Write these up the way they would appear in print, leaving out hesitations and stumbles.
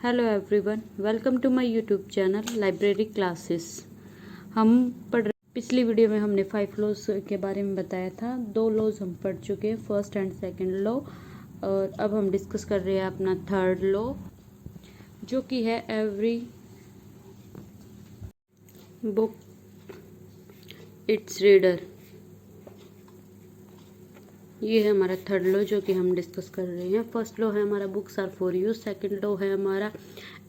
Hello everyone, welcome to my YouTube channel library classes. हम पिछली video में हमने 5 लॉज के बारे में बताया था। 2 लॉज हम पढ़ चुके हैं, फर्स्ट एंड सेकंड लॉ, और अब हम डिस्कस कर रहे हैं अपना थर्ड लॉ, जो कि है एवरी बुक इट्स रीडर। ये है हमारा थर्ड लॉ जो कि हम डिस्कस कर रहे हैं। फर्स्ट लॉ है हमारा books are for use, second law है हमारा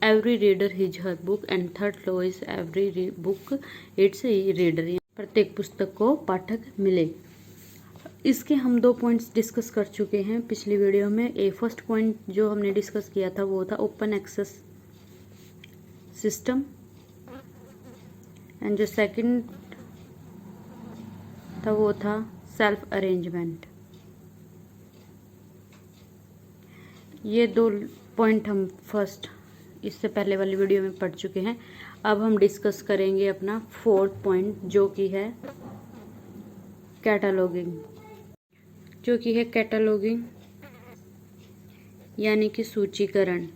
every reader his her book, and third law is every book its reader. प्रत्येक पुस्तक को पाठक मिले। इसके हम 2 पॉइंट्स डिस्कस कर चुके हैं पिछली वीडियो में। फर्स्ट पॉइंट जो हमने डिस्कस किया था वो था ओपन एक्सेस सिस्टम, एंड जो सेकंड था वो था सेल्फ अरेंजमेंट। ये 2 पॉइंट हम फर्स्ट इससे पहले वाली वीडियो में पढ़ चुके हैं। अब हम डिस्कस करेंगे अपना 4th पॉइंट जो कि है कैटलॉगिंग, यानी कि सूचीकरण।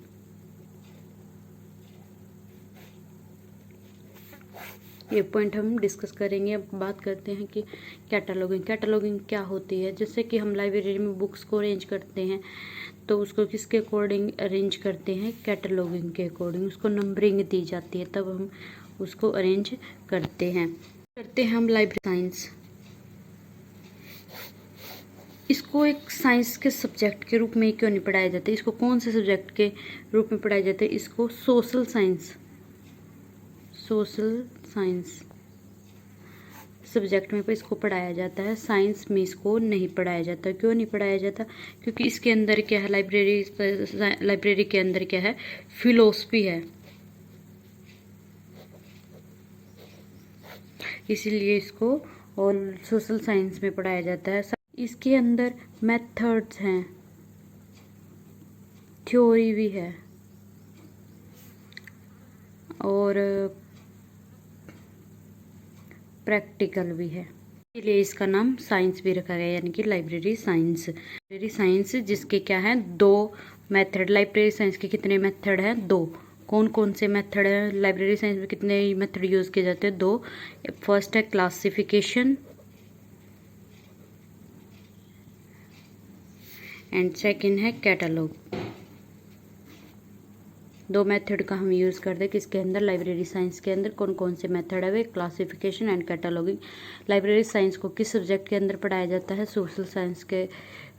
ये पॉइंट हम डिस्कस करेंगे। अब बात करते हैं कि कैटलॉगिंग क्या होती है। जैसे कि हम लाइब्रेरी में बुक्स को अरेंज करते हैं, तो उसको किसके अकॉर्डिंग अरेंज करते हैं? कैटलॉगिंग के अकॉर्डिंग। उसको नंबरिंग दी जाती है, तब हम उसको अरेंज करते हैं। हम लाइब्रेरी साइंस। इसको एक साइंस के सब्जेक्ट के रूप में क्यों नहीं पढ़ाया जाता? इसको कौन से सब्जेक्ट के रूप में पढ़ाया जाता है? इसको सोशल साइंस सब्जेक्ट में इसको पढ़ाया जाता है। साइंस में इसको नहीं पढ़ाया जाता। क्यों नहीं पढ़ाया जाता? क्योंकि इसके अंदर क्या है, लाइब्रेरी के अंदर क्या है, फिलोसफी है, इसीलिए इसको और सोशल साइंस में पढ़ाया जाता है। इसके अंदर मेथड्स हैं, थ्योरी भी है, और प्रैक्टिकल भी है, इसलिए इसका नाम साइंस भी रखा गया, यानी कि लाइब्रेरी साइंस जिसके क्या है 2 मेथड। लाइब्रेरी साइंस के कितने मेथड हैं? 2। कौन कौन से मेथड हैं? लाइब्रेरी साइंस में कितने मेथड यूज किए जाते हैं? 2। फर्स्ट है क्लासिफिकेशन, एंड सेकंड है कैटलॉग। 2 मेथड का हम यूज़ करते हैं किसके अंदर? लाइब्रेरी साइंस के अंदर। कौन कौन से मेथड है वे? Classification and cataloguing. Library science को किस सब्जेक्ट के अंदर पढ़ाया जाता है? सोशल साइंस के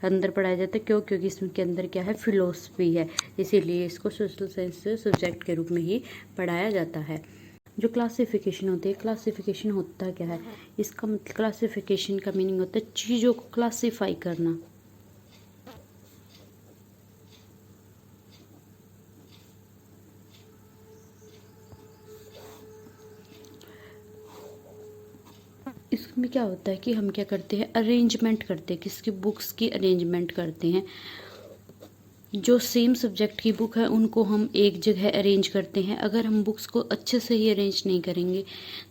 अंदर पढ़ाया जाता है। क्यों? क्योंकि इसके अंदर क्या है, फिलोसफी है, इसीलिए इसको सोशल साइंस सब्जेक्ट के रूप में ही पढ़ाया जाता है। जो क्लासिफिकेशन होती है, क्लासिफिकेशन होता क्या है? इसका मतलब क्लासिफिकेशन का मीनिंग होता है चीज़ों को क्लासीफाई करना। इसमें क्या होता है कि हम क्या करते हैं, अरेंजमेंट करते हैं, किसकी बुक्स की अरेंजमेंट करते हैं। जो सेम सब्जेक्ट की बुक है उनको हम एक जगह अरेंज करते हैं। अगर हम बुक्स को अच्छे से ही अरेंज नहीं करेंगे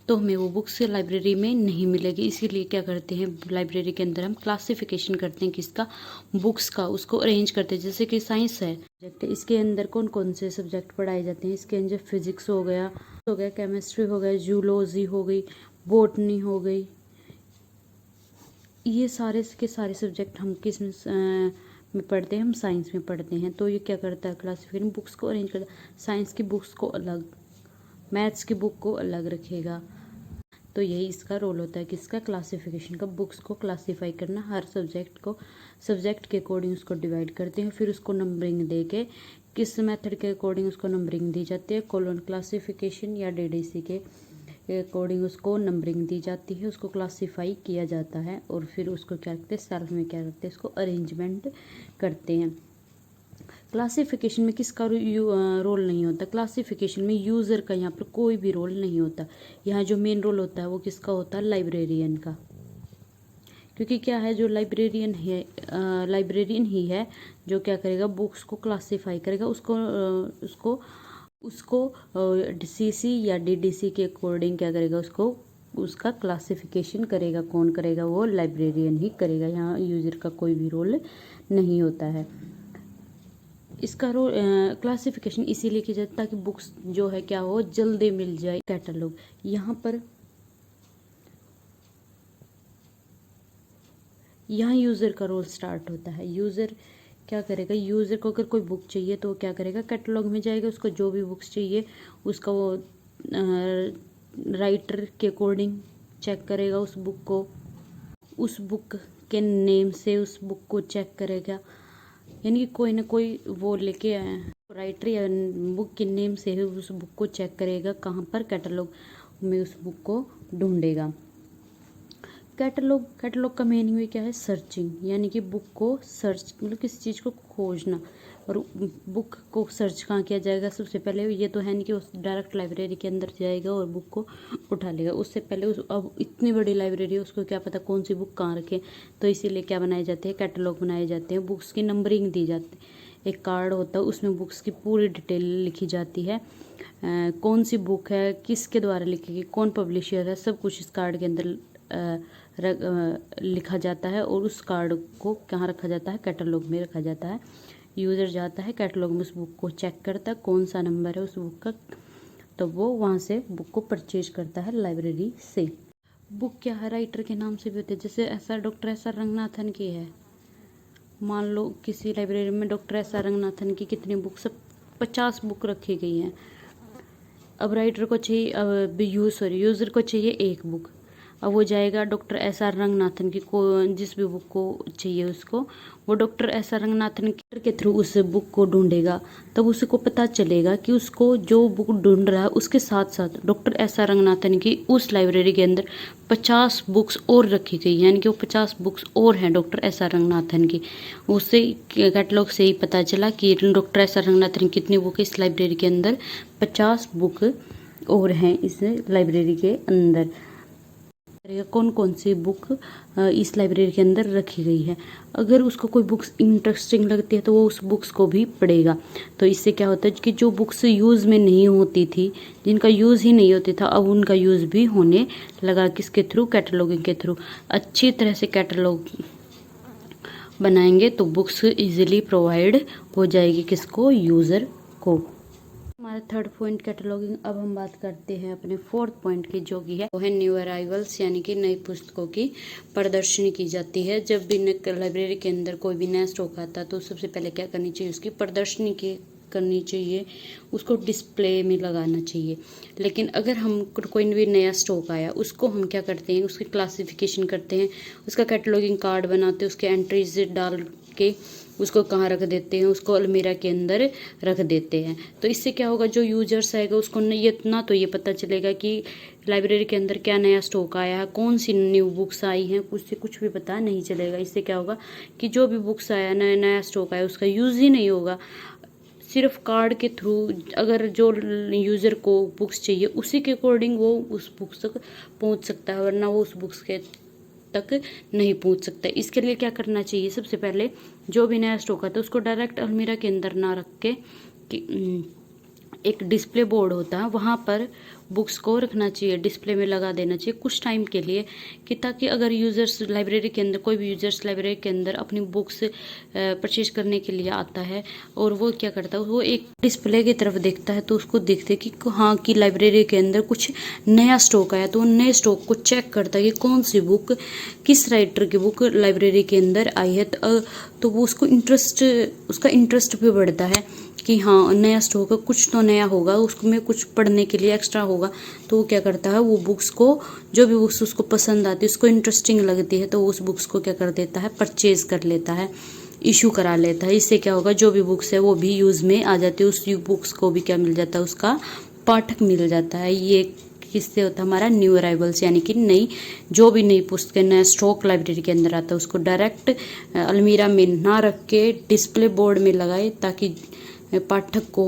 तो हमें वो बुक्स लाइब्रेरी में नहीं मिलेगी। इसीलिए क्या करते हैं, लाइब्रेरी के अंदर हम क्लासिफिकेशन करते हैं किसका, बुक्स का, उसको अरेंज करते हैं। जैसे कि साइंस है सब्जेक्ट, इसके अंदर कौन कौन से सब्जेक्ट पढ़ाए जाते हैं? इसके अंदर फिजिक्स हो गया, केमिस्ट्री हो गया, जूलॉजी हो गई, बॉटनी हो गई। ये सारे के सारे सब्जेक्ट हम किस में पढ़ते हैं? हम साइंस में पढ़ते हैं। तो ये क्या करता है, क्लासिफिकेशन, बुक्स को अरेंज करता है। साइंस की बुक्स को अलग, मैथ्स की बुक को अलग रखेगा। तो यही इसका रोल होता है किसका, क्लासिफिकेशन का। बुक्स को क्लासीफाई करना, हर सब्जेक्ट के अकॉर्डिंग उसको डिवाइड करते हैं, फिर उसको नंबरिंग दे के, किस मेथड के अकॉर्डिंग उसको नंबरिंग दी जाती है, कॉलोन क्लासिफिकेशन या डीडीसी के अकॉर्डिंग उसको नंबरिंग दी जाती है, उसको क्लासीफाई किया जाता है, और फिर उसको क्या करते हैं, सेल्फ में क्या करते हैं, उसको अरेंजमेंट करते हैं। क्लासिफिकेशन में किसका रोल नहीं होता? क्लासिफिकेशन में यूज़र का यहाँ पर कोई भी रोल नहीं होता। यहाँ जो मेन रोल होता है वो किसका होता है? लाइब्रेरियन का। क्योंकि क्या है, जो लाइब्रेरियन ही है जो क्या करेगा, बुक्स को क्लासीफाई करेगा, उसको सीसी या डीडीसी के अकॉर्डिंग क्या करेगा, उसका क्लासिफिकेशन करेगा। कौन करेगा? वो लाइब्रेरियन ही करेगा। यहाँ यूज़र का कोई भी रोल नहीं होता है। इसका रो क्लासिफिकेशन इसीलिए की जाती है ताकि बुक्स जो है क्या हो, जल्दी मिल जाए। कैटलॉग, यहाँ यूज़र का रोल स्टार्ट होता है। यूज़र क्या करेगा, यूज़र को अगर कोई बुक चाहिए तो वो क्या करेगा, कैटलॉग में जाएगा, उसको जो भी बुक्स चाहिए उसका वो राइटर के अकॉर्डिंग चेक करेगा उस बुक को, उस बुक के नेम से उस बुक को चेक करेगा, यानी कि कोई ना कोई वो लेके आया राइटर या बुक के नेम से ही उस बुक को चेक करेगा, कहाँ पर कैटलॉग में उस बुक को ढूंढेगा। कैटलॉग का मीनिंग भी क्या है, सर्चिंग, यानी कि बुक को सर्च मतलब किसी चीज़ को खोजना। और बुक को सर्च कहाँ किया जाएगा, सबसे पहले ये तो है नहीं कि उस डायरेक्ट लाइब्रेरी के अंदर जाएगा और बुक को उठा लेगा, उससे पहले अब इतनी बड़ी लाइब्रेरी है, उसको क्या पता कौन सी बुक कहाँ रखे, तो इसीलिए क्या बनाए जाते हैं, कैटलॉग बनाए जाते हैं। बुक्स की नंबरिंग दी जाती है, एक कार्ड होता है उसमें बुक्स की पूरी डिटेल लिखी जाती है, कौन सी बुक है, किसके द्वारा लिखी गई, कौन पब्लिशर है, सब कुछ इस कार्ड के अंदर लिखा जाता है। और उस कार्ड को कहाँ रखा जाता है, कैटलॉग में रखा जाता है। यूज़र जाता है कैटलॉग में, उस बुक को चेक करता है कौन सा नंबर है उस बुक का, तो वो वहाँ से बुक को परचेज करता है लाइब्रेरी से। बुक क्या है, राइटर के नाम से भी होती है, जैसे ऐसा डॉक्टर एस आर रंगनाथन की है, मान लो किसी लाइब्रेरी में डॉक्टर एस आर रंगनाथन की कितनी बुक, सब 50 बुक रखी गई हैं। अब राइटर को चाहिए, अब यूज़र को चाहिए एक बुक, अब वो जाएगा डॉक्टर एस आर रंगनाथन की को जिस भी बुक को चाहिए उसको, वो डॉक्टर एस आर रंगनाथन के थ्रू उस बुक को ढूंढेगा, तब उसको पता चलेगा कि उसको जो बुक ढूंढ रहा है उसके साथ साथ डॉक्टर एस आर रंगनाथन की उस लाइब्रेरी के अंदर 50 बुक्स और रखी गई, यानी कि वो 50 बुक्स और हैं डॉक्टर एस आर रंगनाथन की। उससे कैटलॉग से ही पता चला कि डॉक्टर एस आर रंगनाथन की कितनी बुक है इस लाइब्रेरी के अंदर, 50 बुक और हैं इस लाइब्रेरी के अंदर। कौन कौन सी बुक इस लाइब्रेरी के अंदर रखी गई है। अगर उसको कोई बुक्स इंटरेस्टिंग लगती है तो वो उस बुक्स को भी पढ़ेगा। तो इससे क्या होता है कि जो बुक्स यूज़ में नहीं होती थी, जिनका यूज़ ही नहीं होता था, अब उनका यूज़ भी होने लगा, किसके थ्रू, कैटलॉगिंग के थ्रू। अच्छी तरह से कैटलॉग बनाएंगे तो बुक्स इजीली प्रोवाइड हो जाएगी किसको, यूज़र को। हमारा थर्ड पॉइंट कैटलॉगिंग। अब हम बात करते हैं अपने फोर्थ पॉइंट की, जो कि है वो है न्यू अराइवल्स, यानी कि नई पुस्तकों की प्रदर्शनी की जाती है। जब भी लाइब्रेरी के अंदर कोई भी नया स्टॉक आता है तो सबसे पहले क्या करनी चाहिए, उसकी प्रदर्शनी की करनी चाहिए, उसको डिस्प्ले में लगाना चाहिए। लेकिन अगर हम कोई भी नया स्टॉक आया उसको हम क्या करते हैं, उसकी क्लासिफिकेशन करते हैं, उसका कैटलॉगिंग कार्ड बनाते हैं, उसके एंट्रीज डाल के उसको कहाँ रख देते हैं, उसको अलमीरा के अंदर रख देते हैं। तो इससे क्या होगा, जो यूजर्स आएगा उसको इतना तो ये पता चलेगा कि लाइब्रेरी के अंदर क्या नया स्टॉक आया है, कौन सी न्यू बुक्स आई हैं, कुछ भी पता नहीं चलेगा। इससे क्या होगा कि जो भी बुक्स आया, नया स्टॉक आया, उसका यूज़ ही नहीं होगा। सिर्फ कार्ड के थ्रू अगर जो यूज़र को बुक्स चाहिए उसी के अकॉर्डिंग वो उस बुक्स तक पहुंच सकता है, वरना वो उस बुक्स के तक नहीं पहुंच सकता। इसके लिए क्या करना चाहिए, सबसे पहले जो भी नया स्टॉक आता है उसको डायरेक्ट अलमीरा के अंदर ना रख के एक डिस्प्ले बोर्ड होता है वहाँ पर बुक्स को रखना चाहिए, डिस्प्ले में लगा देना चाहिए कुछ टाइम के लिए, कि ताकि अगर यूज़र्स लाइब्रेरी के अंदर, कोई भी यूज़र्स लाइब्रेरी के अंदर अपनी बुक्स परचेज करने के लिए आता है और वो क्या करता है, वो एक डिस्प्ले की तरफ देखता है तो उसको देखते कि हाँ कि लाइब्रेरी के अंदर कुछ नया स्टॉक आया, तो नए स्टॉक को चेक करता है कि कौन सी बुक, किस राइटर की बुक लाइब्रेरी के अंदर आई है। तो वो उसका इंटरेस्ट भी बढ़ता है कि हाँ नया स्टॉक है, कुछ तो नया होगा, उसमें कुछ पढ़ने के लिए एक्स्ट्रा होगा। तो वो क्या करता है, वो बुक्स को, जो भी बुक्स उसको पसंद आती है, उसको इंटरेस्टिंग लगती है, तो उस बुक्स को क्या कर देता है, परचेज कर लेता है, इशू करा लेता है। इससे क्या होगा, जो भी बुक्स है वो भी यूज़ में आ जाती है, उस बुक्स को भी क्या मिल जाता है, उसका पाठक मिल जाता है। ये किससे होता है, हमारा न्यू अराइवल्स, यानी कि जो भी नई पुस्तकें, नया स्टॉक लाइब्रेरी के अंदर आता है उसको डायरेक्ट अलमीरा में ना रख के डिस्प्ले बोर्ड में लगाए, ताकि पाठक को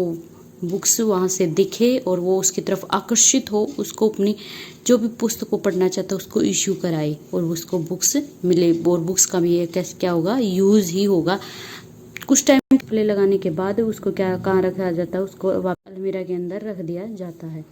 बुक्स वहाँ से दिखे और वो उसकी तरफ आकर्षित हो, उसको अपनी जो भी पुस्तक को पढ़ना चाहता है उसको इश्यू कराए और उसको बुक्स मिले। और बुक्स का भी कैसे क्या होगा, यूज़ ही होगा। कुछ टाइम डिस्प्ले लगाने के बाद उसको क्या कहाँ रखा जाता है, उसको अलमीरा के अंदर रख दिया जाता है।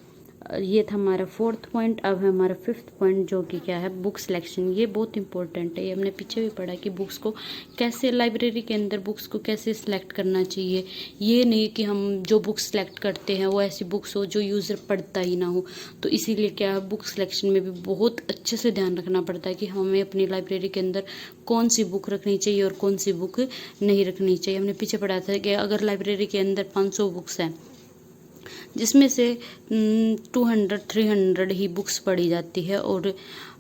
ये था हमारा 4th पॉइंट। अब है हमारा 5th पॉइंट, जो कि क्या है, बुक सिलेक्शन। ये बहुत इंपॉर्टेंट है। ये हमने पीछे भी पढ़ा कि बुक्स को कैसे, लाइब्रेरी के अंदर बुक्स को कैसे सिलेक्ट करना चाहिए। ये नहीं कि हम जो बुक्स सिलेक्ट करते हैं वो ऐसी बुक्स हो जो यूज़र पढ़ता ही ना हो। तो इसीलिए क्या है, बुक सिलेक्शन में भी बहुत अच्छे से ध्यान रखना पड़ता है कि हमें अपनी लाइब्रेरी के अंदर कौन सी बुक रखनी चाहिए और कौन सी बुक नहीं रखनी चाहिए। हमने पीछे पढ़ा था कि अगर लाइब्रेरी के अंदर 500 बुक्स हैं, जिसमें से 200-300 ही बुक्स पढ़ी जाती है और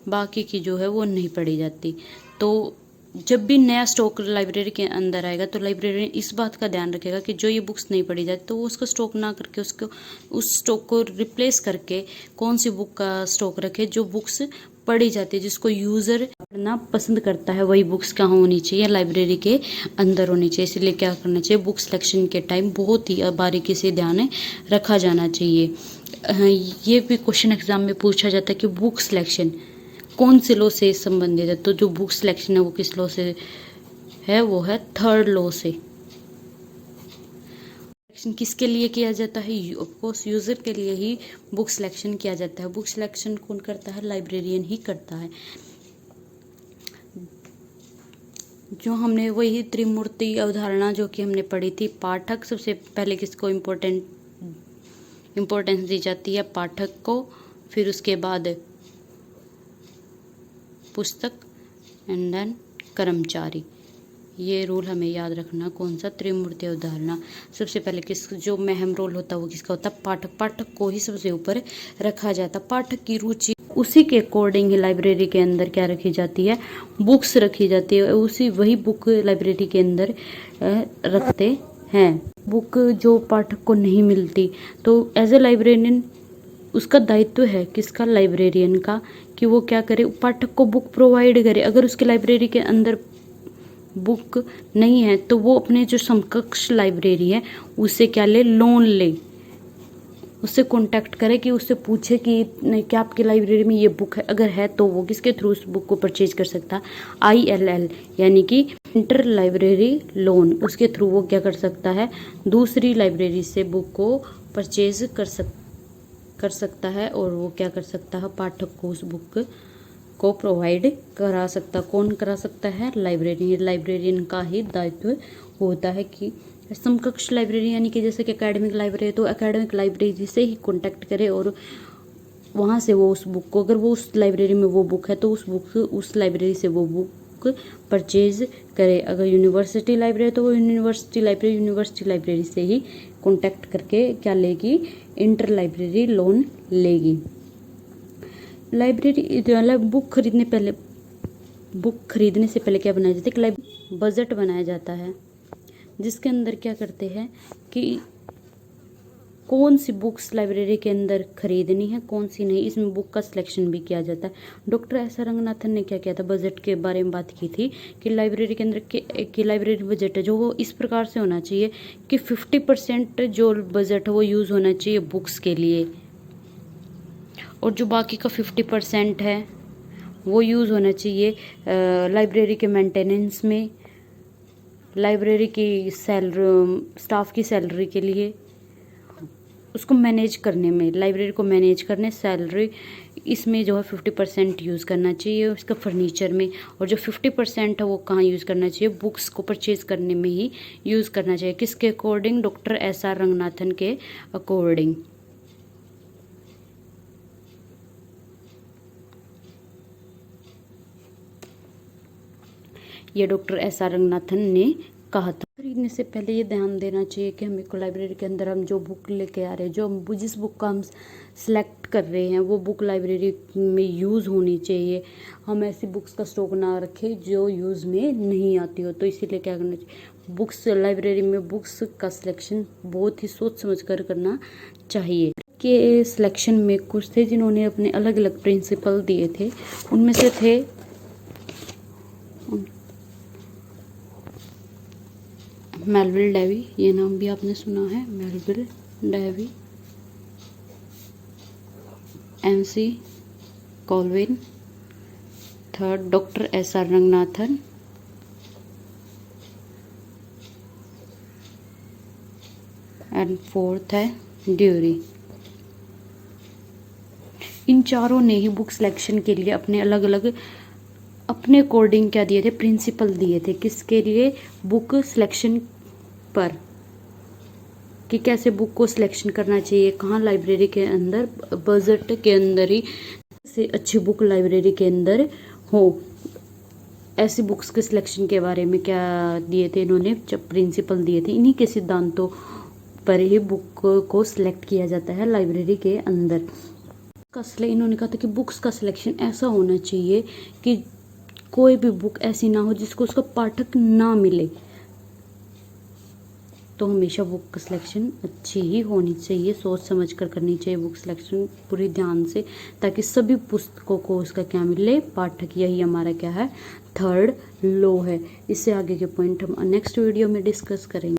बाकी की जो है वो नहीं पढ़ी जाती। तो जब भी नया स्टॉक लाइब्रेरी के अंदर आएगा तो लाइब्रेरी इस बात का ध्यान रखेगा कि जो ये बुक्स नहीं पढ़ी जाती तो वो उसका स्टॉक ना करके उसको, उस स्टॉक को रिप्लेस करके कौन सी बुक का स्टॉक रखे जो बुक्स पढ़ी जाती है, जिसको यूज़र पढ़ना पसंद करता है, वही बुक्स कहाँ होनी चाहिए, लाइब्रेरी के अंदर होनी चाहिए। इसलिए क्या करना चाहिए, बुक सिलेक्शन के टाइम बहुत ही बारीकी से ध्यान रखा जाना चाहिए। ये भी क्वेश्चन एग्जाम में पूछा जाता है कि बुक सिलेक्शन कौन से लॉ से संबंधित है। तो जो बुक सिलेक्शन है वो किस लॉ से है, वो है 3rd लॉ से। सिलेक्शन किसके लिए किया जाता है, ऑफकोर्स यूज़र के लिए ही बुक सिलेक्शन किया जाता है। बुक सिलेक्शन कौन करता है, लाइब्रेरियन ही करता है। जो हमने वही त्रिमूर्ति अवधारणा जो कि हमने पढ़ी थी, पाठक सबसे पहले किसको इम्पोर्टेंस दी जाती है, पाठक को, फिर उसके बाद पुस्तक एंड देन कर्मचारी। ये रूल हमें याद रखना। कौन सा, त्रिमूर्ति अवधारणा। सबसे पहले जो महम रोल होता है वो किसका होता है, पाठक। पाठक को ही सबसे ऊपर रखा जाता है। पाठक की रुचि, उसी के अकॉर्डिंग ही लाइब्रेरी के अंदर क्या रखी जाती है, बुक्स रखी जाती है। वही बुक लाइब्रेरी के अंदर रखते हैं। बुक जो पाठक को नहीं मिलती तो एज ए लाइब्रेरियन उसका दायित्व है किसका, लाइब्रेरियन का, कि वो क्या करे, पाठक को बुक प्रोवाइड करे। अगर उसकी लाइब्रेरी के अंदर बुक नहीं है तो वो अपने जो समकक्ष लाइब्रेरी है उससे क्या ले, लोन ले, उससे कांटेक्ट करे, कि उससे पूछे कि नहीं क्या आपकी लाइब्रेरी में ये बुक है, अगर है तो वो किसके थ्रू उस बुक को परचेज कर सकता है, ILL यानी कि इंटर लाइब्रेरी लोन। उसके थ्रू वो क्या कर सकता है, दूसरी लाइब्रेरी से बुक को परचेज कर सकता है और वो क्या कर सकता है, पाठक को उस बुक को प्रोवाइड करा सकता। कौन करा सकता है, लाइब्रेरियन का ही दायित्व होता है कि समकक्ष लाइब्रेरी यानी कि जैसे कि एकेडमिक लाइब्रेरी है तो एकेडमिक लाइब्रेरी से ही कांटेक्ट करे और वहाँ से वो उस बुक को, अगर वो उस लाइब्रेरी में वो बुक है तो उस लाइब्रेरी से वो बुक परचेज करे। अगर यूनिवर्सिटी लाइब्रेरी है तो वो यूनिवर्सिटी लाइब्रेरी से ही कांटेक्ट करके क्या लेगी, इंटर लाइब्रेरी लोन लेगी। लाइब्रेरी बुक खरीदने से पहले क्या बनाया जाता है, कि बजट बनाया जाता है, जिसके अंदर क्या करते हैं कि कौन सी बुक्स लाइब्रेरी के अंदर खरीदनी है, कौन सी नहीं। इसमें बुक का सिलेक्शन भी किया जाता है। डॉक्टर एस आर रंगनाथन ने क्या किया था, बजट के बारे में बात की थी कि लाइब्रेरी के अंदर की लाइब्रेरी बजट है जो वो इस प्रकार से होना चाहिए कि 50% जो बजट है वो यूज़ होना चाहिए बुक्स के लिए, और जो बाकी का 50% है वो यूज़ होना चाहिए लाइब्रेरी के मेंटेनेंस में, लाइब्रेरी की स्टाफ की सैलरी के लिए, उसको मैनेज करने में, लाइब्रेरी को मैनेज करने, सैलरी, इसमें जो है 50% यूज़ करना चाहिए उसका फर्नीचर में। और जो 50% है वो कहाँ यूज़ करना चाहिए, बुक्स को परचेज करने में ही यूज़ करना चाहिए। किसके according, doctor S R Ranganathan के अकॉर्डिंग। ये डॉक्टर एस आर रंगनाथन ने कहा था। खरीदने से पहले ये ध्यान देना चाहिए कि हमें को लाइब्रेरी के अंदर हम जो बुक लेके आ रहे हैं, जो हम जिस बुक का हम सेलेक्ट कर रहे हैं वो बुक लाइब्रेरी में यूज़ होनी चाहिए। हम ऐसी बुक्स का स्टॉक ना रखें जो यूज़ में नहीं आती हो। तो इसीलिए क्या करना चाहिए, बुक्स लाइब्रेरी में बुक्स का सिलेक्शन बहुत ही सोच समझ कर करना चाहिए। के सिलेक्शन में कुछ थे जिन्होंने अपने अलग अलग प्रिंसिपल दिए थे, उनमें से थे मेलविल डेवी, ये नाम भी आपने सुना है, Melvil Dewey, MC Colvin, third doctor S R Ranganathan, and fourth है ड्यूरी। इन चारों ने ही बुक सिलेक्शन के लिए अपने अलग अलग अपने अकॉर्डिंग क्या दिए थे, प्रिंसिपल दिए थे किसके लिए, बुक सिलेक्शन पर, कि कैसे बुक को सिलेक्शन करना चाहिए, कहाँ लाइब्रेरी के अंदर बजट के अंदर ही से अच्छी बुक लाइब्रेरी के अंदर हो, ऐसी बुक्स के सिलेक्शन के बारे में क्या दिए थे इन्होंने, जब प्रिंसिपल दिए थे। इन्हीं के सिद्धांतों पर ही बुक को सिलेक्ट किया जाता है लाइब्रेरी के अंदर। इन्होंने कहा था कि बुक्स का सिलेक्शन ऐसा होना चाहिए कि कोई भी बुक ऐसी ना हो जिसको उसका पाठक ना मिले। तो हमेशा बुक सिलेक्शन अच्छी ही होनी चाहिए, सोच समझ कर करनी चाहिए बुक सिलेक्शन पूरी ध्यान से, ताकि सभी पुस्तकों को उसका क्या मिले, पाठक। यही हमारा क्या है, थर्ड लॉ है। इससे आगे के पॉइंट हम नेक्स्ट वीडियो में डिस्कस करेंगे।